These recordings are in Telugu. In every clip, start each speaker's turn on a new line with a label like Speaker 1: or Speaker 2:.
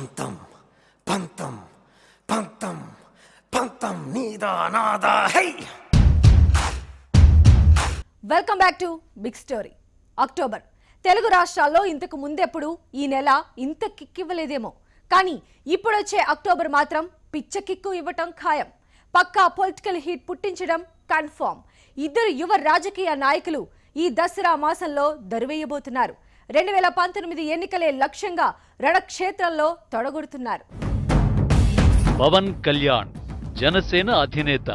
Speaker 1: పంతం పంతం పంతం పంతం నీదా నాదా hi.
Speaker 2: Welcome back to big story. October Telugu రాష్ట్రాల్లో ఇంతకు ముందెప్పుడు ఈ నెల ఇంత కిక్కివ్వలేదేమో, కానీ ఇప్పుడొచ్చే అక్టోబర్ మాత్రం పిచ్చ కిక్కు ఇవ్వటం ఖాయం. పక్కా పొలిటికల్ హీట్ పుట్టించడం కన్ఫర్మ్. ఇద్దరు యువ రాజకీయ నాయకులు ఈ దసరా మాసంలో దరువేయబోతున్నారు. 2019 ఎన్నికలే లక్ష్యంగా రణక్షేత్రంలో తొడగొడుతున్నారు.
Speaker 3: పవన్ కళ్యాణ్ జనసేన అధినేత.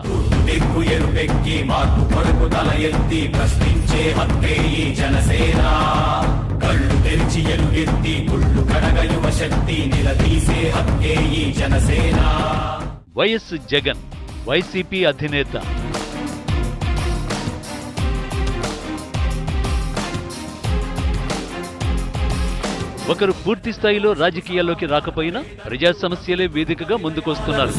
Speaker 3: వైఎస్ జగన్ వైసీపీ అధినేత. ఒకరు పూర్తి స్థాయిలో రాజకీయాల్లోకి రాకపోయినా ప్రజా సమస్యలే వేదికగా ముందుకొస్తున్నారు.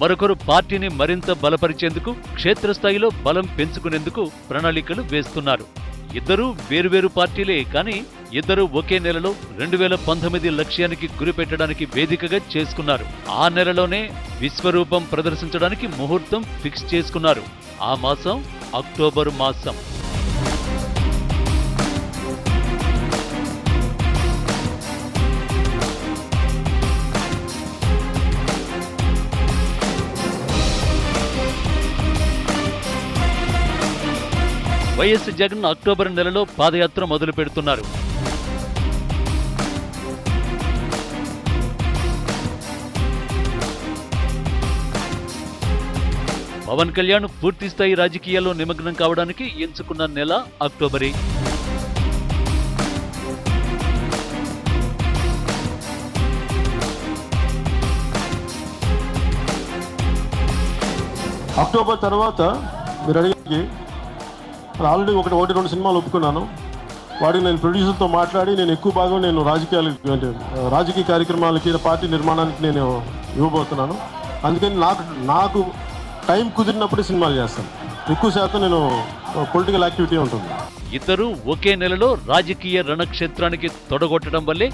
Speaker 3: మరొకరు పార్టీని మరింత బలపరిచేందుకు, క్షేత్రస్థాయిలో బలం పెంచుకునేందుకు ప్రణాళికలు వేస్తున్నారు. ఇద్దరూ వేరువేరు పార్టీలే, కానీ ఇద్దరు ఒకే నెలలో 2019 లక్ష్యానికి గురిపెట్టడానికి వేదికగా చేసుకున్నారు. ఆ నెలలోనే విశ్వరూపం ప్రదర్శించడానికి ముహూర్తం ఫిక్స్ చేసుకున్నారు. ఆ మాసం అక్టోబర్ మాసం. వైఎస్ జగన్ అక్టోబర్ నెలలో పాదయాత్ర మొదలు పెడుతున్నారు. పవన్ కళ్యాణ్ పూర్తిస్థాయి రాజకీయాల్లో నిమగ్నం కావడానికి ఎంచుకున్న నెల అక్టోబరే.
Speaker 4: అక్టోబర్ తర్వాత మీరు అడిగి ఆల్రెడీ ఒకటి రెండు సినిమాలు ఒప్పుకున్నాను. వాటికి నేను ప్రొడ్యూసర్తో మాట్లాడి నేను ఎక్కువ భాగం నేను రాజకీయ కార్యక్రమాలకి, పార్టీ నిర్మాణానికి నేను ఇవ్వబోతున్నాను. అందుకని నాకు టైం కుదిరినప్పుడు సినిమాలు చేస్తాను. ఎక్కువ శాతం నేను పొలిటికల్ యాక్టివిటీ ఉంటుంది.
Speaker 3: ఇద్దరు ఒకే నెలలో రాజకీయ రణక్షేత్రానికి తొడగొట్టడం వల్లే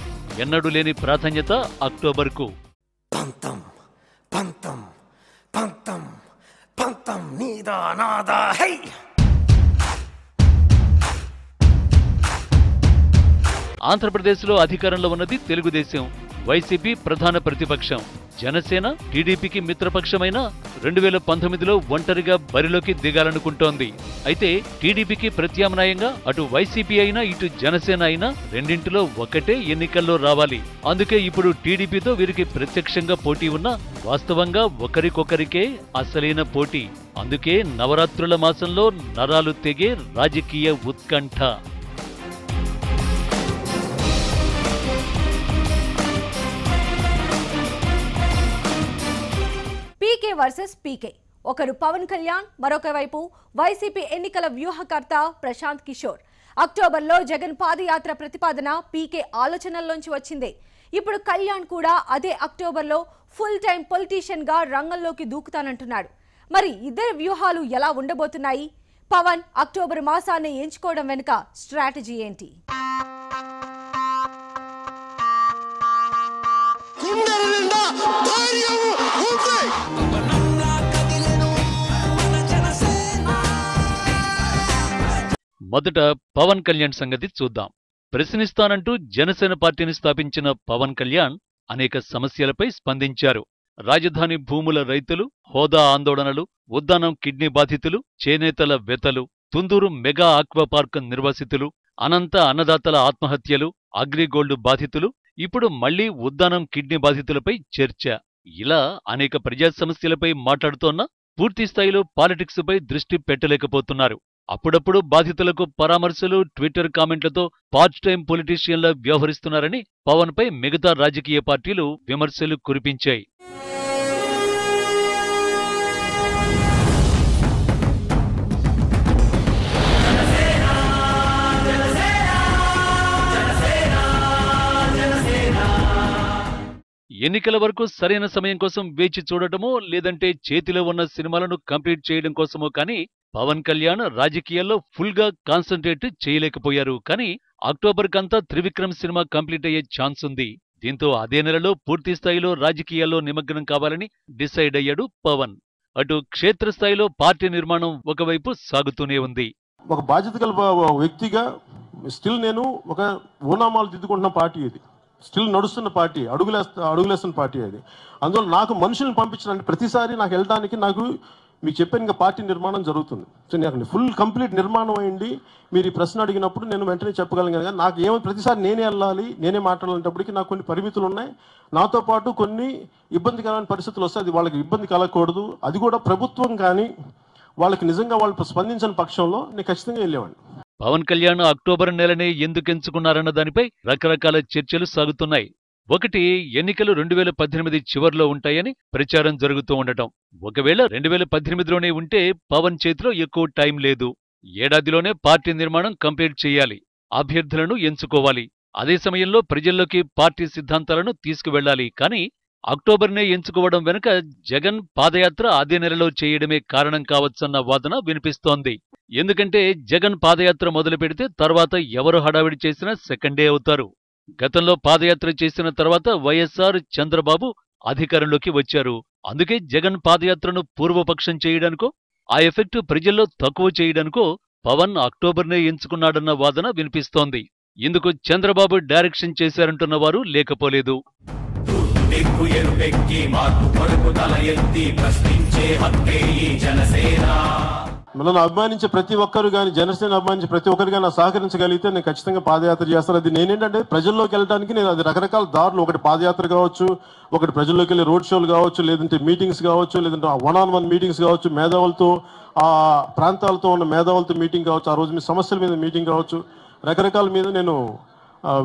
Speaker 3: ఎన్నడూ లేని ప్రాధాన్యత అక్టోబర్కు.
Speaker 1: పంతం పంతం పంతం పంతం నీదా నాదా హై.
Speaker 3: ఆంధ్రప్రదేశ్లో అధికారంలో ఉన్నది తెలుగుదేశం, వైసీపీ ప్రధాన ప్రతిపక్షం. జనసేన టీడీపీకి మిత్రపక్షమైన 2019లో ఒంటరిగా బరిలోకి దిగాలనుకుంటోంది. అయితే టీడీపీకి ప్రత్యామ్నాయంగా అటు వైసీపీ అయినా ఇటు జనసేన అయినా రెండింటిలో ఒకటే ఎన్నికల్లో రావాలి. అందుకే ఇప్పుడు టీడీపీతో వీరికి ప్రత్యక్షంగా పోటీ ఉన్నా వాస్తవంగా ఒకరికొకరికే అసలైన పోటీ. అందుకే నవరాత్రుల మాసంలో నరాలు తెగే రాజకీయ ఉత్కంఠ.
Speaker 2: పీకే వర్సెస్ పీకే. ఒకరు పవన్ కళ్యాణ్, మరొక వైపు వైసీపీ ఎన్నికల వ్యూహకర్త ప్రశాంత్ కిషోర్. అక్టోబర్లో జగన్ పాదయాత్ర ప్రతిపాదన పీకే ఆలోచనల్లోంచి వచ్చిందే. ఇప్పుడు కళ్యాణ్ కూడా అదే అక్టోబర్లో ఫుల్ టైం పొలిటీషియన్ గా రంగంలోకి దూకుతానంటున్నాడు. మరి ఇద్దరు వ్యూహాలు ఎలా ఉండబోతున్నాయి? పవన్ అక్టోబర్ మాసాన్ని ఎంచుకోవడం వెనుక స్ట్రాటజీ ఏంటి?
Speaker 3: మొదట పవన్ కళ్యాణ్ సంగతి చూద్దాం. ప్రశ్నిస్తానంటూ జనసేన పార్టీని స్థాపించిన పవన్ కళ్యాణ్ అనేక సమస్యలపై స్పందించారు. రాజధాని భూముల రైతులు, హోదా ఆందోళనలు, ఉద్దానం కిడ్నీ బాధితులు, చేనేతల వెతలు, తుందూరు మెగా ఆక్వా పార్క్ నిర్వాసితులు, అనంత అన్నదాతల ఆత్మహత్యలు, అగ్రిగోల్డ్ బాధితులు, ఇప్పుడు మళ్లీ ఉద్దానం కిడ్నీ బాధితులపై చర్చ. ఇలా అనేక ప్రజా సమస్యలపై మాట్లాడుతోన్నా పూర్తిస్థాయిలో పాలిటిక్స్పై దృష్టి పెట్టలేకపోతున్నారు. అప్పుడప్పుడు బాధితులకు పరామర్శలు, ట్విట్టర్ కామెంట్లతో పార్ట్ టైం పొలిటీషియన్లా వ్యవహరిస్తున్నారని పవన్ పై మిగతా రాజకీయ పార్టీలు విమర్శలు కురిపించాయి. ఎన్నికల వరకు సరైన సమయం కోసం వేచి చూడటమో లేదంటే చేతిలో ఉన్న సినిమాలను కంప్లీట్ చేయడం కోసమో కానీ పవన్ కళ్యాణ్ రాజకీయాల్లో ఫుల్ గా కాన్సంట్రేట్ చేయలేకపోయారు. కానీ అక్టోబర్ కంతా త్రివిక్రమ్ సినిమా కంప్లీట్ అయ్యే ఛాన్స్ ఉంది. దీంతో అదే నెలలో పూర్తి స్థాయిలో రాజకీయాల్లో నిమగ్నం కావాలని డిసైడ్ అయ్యాడు పవన్. అటు క్షేత్రస్థాయిలో పార్టీ నిర్మాణం ఒకవైపు సాగుతూనే ఉంది.
Speaker 4: ఒక బాధ్యత గల వ్యక్తిగా స్టిల్ నేను ఒక ఓనామాలు దిద్దుకుంటున్న పార్టీ ఇది, స్టిల్ నడుస్తున్న పార్టీ, అడుగులేస్తున్న పార్టీ అది. అందులో నాకు మనుషులను పంపించడానికి ప్రతిసారి నాకు వెళ్ళడానికి నాకు మీకు చెప్పాను ఇంకా పార్టీ నిర్మాణం జరుగుతుంది. సో నాకు ఫుల్ కంప్లీట్ నిర్మాణం అయింది. మీరు ఈ ప్రశ్న అడిగినప్పుడు నేను వెంటనే చెప్పగలను కదా, నాకు ఏమో ప్రతిసారి నేనే వెళ్ళాలి, నేనే మాట్లాడాలంటప్పటికీ నాకు కొన్ని పరిమితులు ఉన్నాయి. నాతో పాటు కొన్ని ఇబ్బందికరమైన పరిస్థితులు వస్తాయి, అది వాళ్ళకి ఇబ్బంది కలగకూడదు. అది కూడా ప్రభుత్వం కానీ వాళ్ళకి నిజంగా వాళ్ళు స్పందించిన పక్షంలో నేను ఖచ్చితంగా వెళ్ళేవాడిని.
Speaker 3: పవన్ కళ్యాణ్ అక్టోబర్ నెలనే ఎందుకు ఎంచుకున్నారన్న దానిపై రకరకాల చర్చలు సాగుతున్నాయి. ఒకటి, ఎన్నికలు 2018 చివర్లో ఉంటాయని ప్రచారం జరుగుతూ ఉండటం. ఒకవేళ 2018లోనే ఉంటే పవన్ చేతిలో ఎక్కువ టైం లేదు. ఏడాదిలోనే పార్టీ నిర్మాణం కంప్లీట్ చేయాలి, అభ్యర్థులను ఎంచుకోవాలి, అదే సమయంలో ప్రజల్లోకి పార్టీ సిద్ధాంతాలను తీసుకువెళ్లాలి. కానీ అక్టోబర్నే ఎంచుకోవడం వెనుక జగన్ పాదయాత్ర అదే నెలలో చేయడమే కారణం కావచ్చన్న వాదన వినిపిస్తోంది. ఎందుకంటే జగన్ పాదయాత్ర మొదలు పెడితే తర్వాత ఎవరు హడావిడి చేసినా సెకండే అవుతారు. గతంలో పాదయాత్ర చేసిన తర్వాత వైఎస్ఆర్, చంద్రబాబు అధికారంలోకి వచ్చారు. అందుకే జగన్ పాదయాత్రను పూర్వపక్షం చేయడానికో ఆ ఎఫెక్ట్ ప్రజల్లో తక్కువ చేయడానికో పవన్ అక్టోబర్నే ఎంచుకున్నాడన్న వాదన వినిపిస్తోంది. ఇందుకు చంద్రబాబు డైరెక్షన్ చేశారంటున్న వారు లేకపోలేదు.
Speaker 4: నన్ను అభిమానించే ప్రతి ఒక్కరు కానీ, జనసేన అభిమానించే ప్రతి ఒక్కరు కానీ సహకరించగలిగితే నేను ఖచ్చితంగా పాదయాత్ర చేస్తాను. అది నేనేంటంటే ప్రజల్లోకి వెళ్ళడానికి నేను అది రకరకాల దారులు, ఒకటి పాదయాత్ర కావచ్చు, ఒకటి ప్రజల్లోకి వెళ్ళి రోడ్ షోలు కావచ్చు, లేదంటే మీటింగ్స్ కావచ్చు, లేదంటే 1-on-1 మీటింగ్స్ కావచ్చు, మేధావులతో ఆ ప్రాంతాలతో ఉన్న మేధావులతో మీటింగ్ కావచ్చు, ఆ రోజు మీ సమస్యల మీద మీటింగ్ కావచ్చు, రకరకాల మీద నేను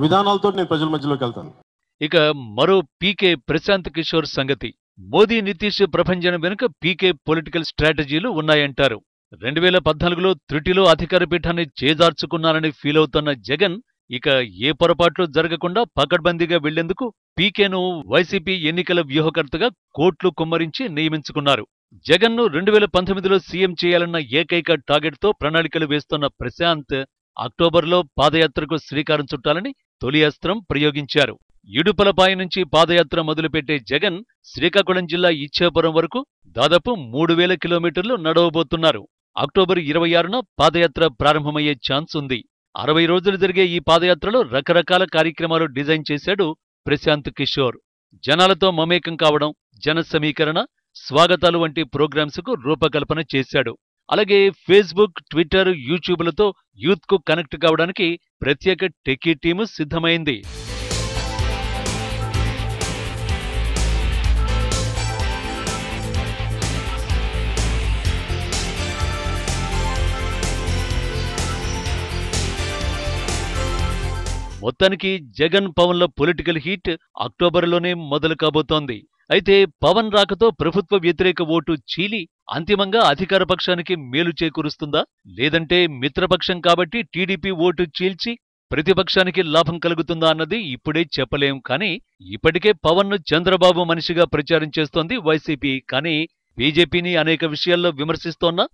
Speaker 4: విధానాలతో నేను ప్రజల మధ్యలోకి వెళ్తాను.
Speaker 3: ఇక మరో పీకే ప్రశాంత్ కిషోర్ సంగతి. మోదీ, నితీష్ ప్రభంజనం వెనుక పీకే పొలిటికల్ స్ట్రాటజీలు ఉన్నాయంటారు. 2014లో త్రుటిలో అధికార పీఠాన్ని చేజార్చుకున్నారని ఫీలవుతున్న జగన్ ఇక ఏ పొరపాట్లు జరగకుండా పకడ్బందీగా వెళ్లేందుకు పీకేను వైసీపీ ఎన్నికల వ్యూహకర్తగా కోట్లు కుమ్మరించి నియమించుకున్నారు. జగన్ను 2019లో సీఎం చేయాలన్న ఏకైక టార్గెట్తో ప్రణాళికలు వేస్తున్న ప్రశాంత్ అక్టోబర్లో పాదయాత్రకు శ్రీకారం చుట్టాలని తొలి అస్త్రం ప్రయోగించారు. ఇడుపలపాయ నుంచి పాదయాత్ర మొదలుపెట్టే జగన్ శ్రీకాకుళం జిల్లా ఇచ్చాపురం వరకు దాదాపు 3000 కిలోమీటర్లు నడవబోతున్నారు. అక్టోబర్ 26న పాదయాత్ర ప్రారంభమయ్యే ఛాన్స్ ఉంది. 60 రోజులు జరిగే ఈ పాదయాత్రలో రకరకాల కార్యక్రమాలు డిజైన్ చేశాడు ప్రశాంత్ కిషోర్. జనాలతో మమేకం కావడం, జన సమీకరణ, స్వాగతాలు వంటి ప్రోగ్రామ్స్కు రూపకల్పన చేశాడు. అలాగే ఫేస్బుక్, ట్విట్టర్, యూట్యూబ్లతో యూత్కు కనెక్ట్ కావడానికి ప్రత్యేక టెకీ టీము సిద్ధమైంది. మొత్తానికి జగన్ పవన్ల పొలిటికల్ హీట్ అక్టోబర్లోనే మొదలు కాబోతోంది. అయితే పవన్ రాకతో ప్రభుత్వ వ్యతిరేక ఓటు చీలి అంతిమంగా అధికార పక్షానికి మేలు చేకూరుస్తుందా, లేదంటే మిత్రపక్షం కాబట్టి టీడీపీ ఓటు చీల్చి ప్రతిపక్షానికి లాభం కలుగుతుందా అన్నది ఇప్పుడే చెప్పలేం. కానీ ఇప్పటికే పవన్ను చంద్రబాబు మనిషిగా ప్రచారం చేస్తోంది వైసీపీ. కానీ బీజేపీని అనేక విషయాల్లో విమర్శిస్తోన్నా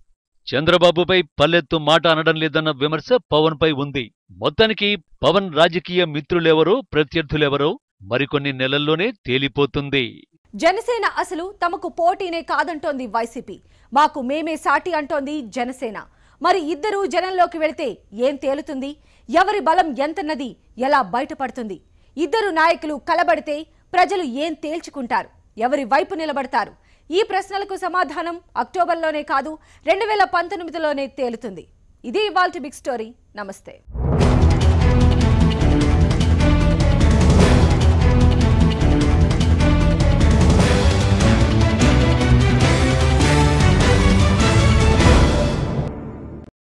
Speaker 3: చంద్రబాబుపై పల్లెత్తు మాట అనడం లేదన్న విమర్శ పవన్ పై ఉంది. మొత్తానికి పవన్ రాజకీయ మిత్రులెవరో, ప్రత్యర్థులెవరో మరికొన్ని నెలల్లోనే తేలిపోతుంది.
Speaker 2: జనసేన అసలు తమకు పోటీనే కాదంటోంది వైసీపీ. మాకు మేమే సాటి అంటోంది జనసేన. మరి ఇద్దరు జనంలోకి వెళితే ఏం తేలుతుంది? ఎవరి బలం ఎంతన్నది ఎలా బయటపడుతుంది? ఇద్దరు నాయకులు కలబడితే ప్రజలు ఏం తేల్చుకుంటారు? ఎవరి వైపు నిలబడతారు? ఈ ప్రశ్నలకు సమాధానం అక్టోబర్లోనే కాదు 2019లోనే తేలుతుంది. ఇది ఇవాల్టి బిగ్ స్టోరీ. నమస్తే.